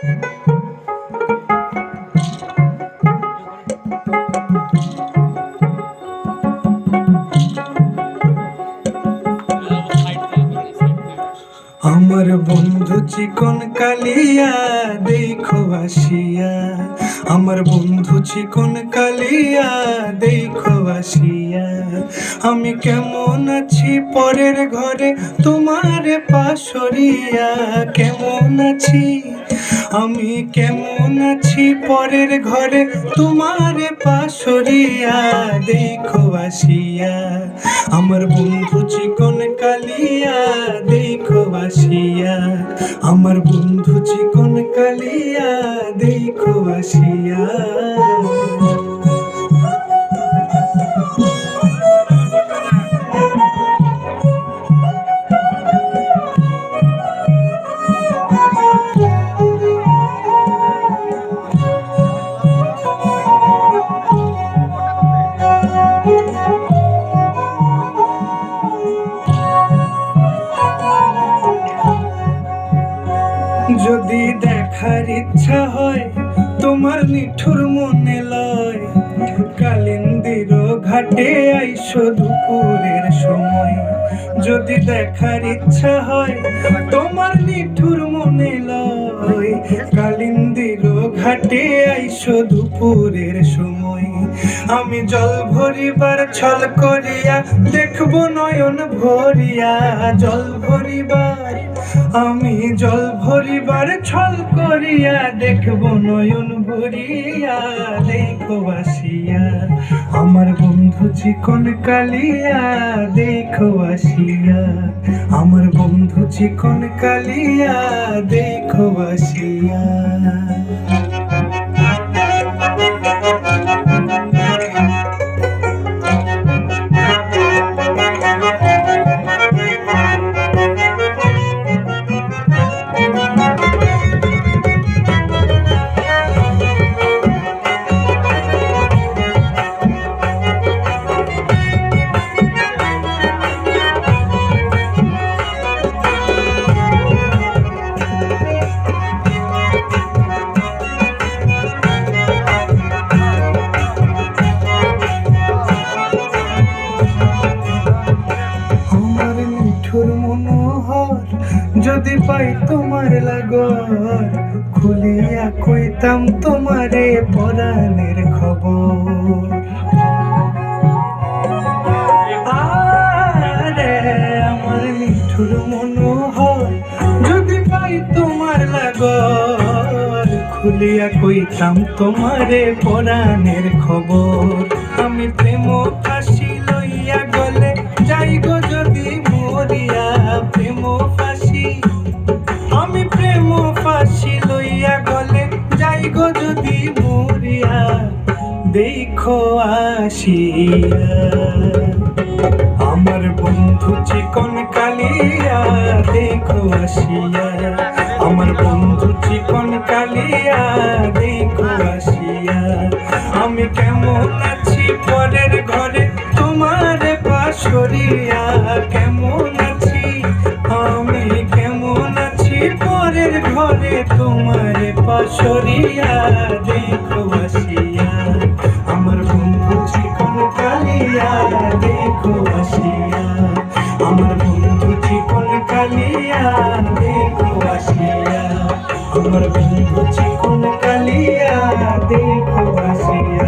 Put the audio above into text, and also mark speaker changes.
Speaker 1: আমার বন্ধু চিকন কালিয়া দেখো আসিয়া, আমার বন্ধু চিকন কালিয়া দেখো আসিয়া। আমি কেমন আছি পরের ঘরে তোমার পাশরিয়া, কেমন আছি আমি কেমন আছি পরের ঘরে তোমার পাশরিয়া দেখো আসিয়া। আমার বন্ধু চিকন কালিয়া দেখো আসিয়া, আমার বন্ধু চিকন কালিয়া দেখো আসিয়া। যদি দেখার ইচ্ছা হয় তোমার নিঠুর মনে লয়, কালিন্দির ঘাটে আইসো দুপুরের সময়। যদি দেখার ইচ্ছা হয় তোমার নিঠুর মনে লয়, কালিন্দির ঘাটে আইসো দুপুরের সময়। আমি জল ভরিবার ছল করিয়া দেখবো নয়ন ভরিয়া, জল ভরিবার আমি জল ভরিবার ছল করিয়া দেখবো নয়ন ভরিয়া দেখো আসিয়া। আমার বন্ধু চিকন কালিয়া দেখো আসিয়া, আমার বন্ধু চিকন কালিয়া দেখো আসিয়া। যদি পাই তোমার লাগর খুলিয়া কইতাম তোমারে পরাণের খবর। আরে আমার নিঠুর মনোহর, যদি পাই তোমার লাগর খুলিয়া কইতাম তোমারে পরাণের খবর। আমি প্রেম ফাঁসি লইয়া গলে যাই গো যদি মরিয়া, প্রেম ফাঁসি আমি প্রেম ফাঁসি লইয়া গলে যাই গো যদি মরিয়া দেখো আসিয়া। আমার বন্ধু চিকন কালিয়া দেখো আসিয়া, আমার বন্ধু চিকন কালিয়া দেখো আসিয়া। আমি কেমন আছি পরের ঘরে তোমার পাশরিয়া, কেমন আছি আমি কেমন আছি পরের ঘরে তোমার পাশরিয়া দেখো আসিয়া। আমার বন্ধু চিকন কালিয়া দেখো আসিয়া, আমার বন্ধু চিকন কালিয়া দেখো আসিয়া, আমার বন্ধু চিকন কালিয়া দেখো আসিয়া।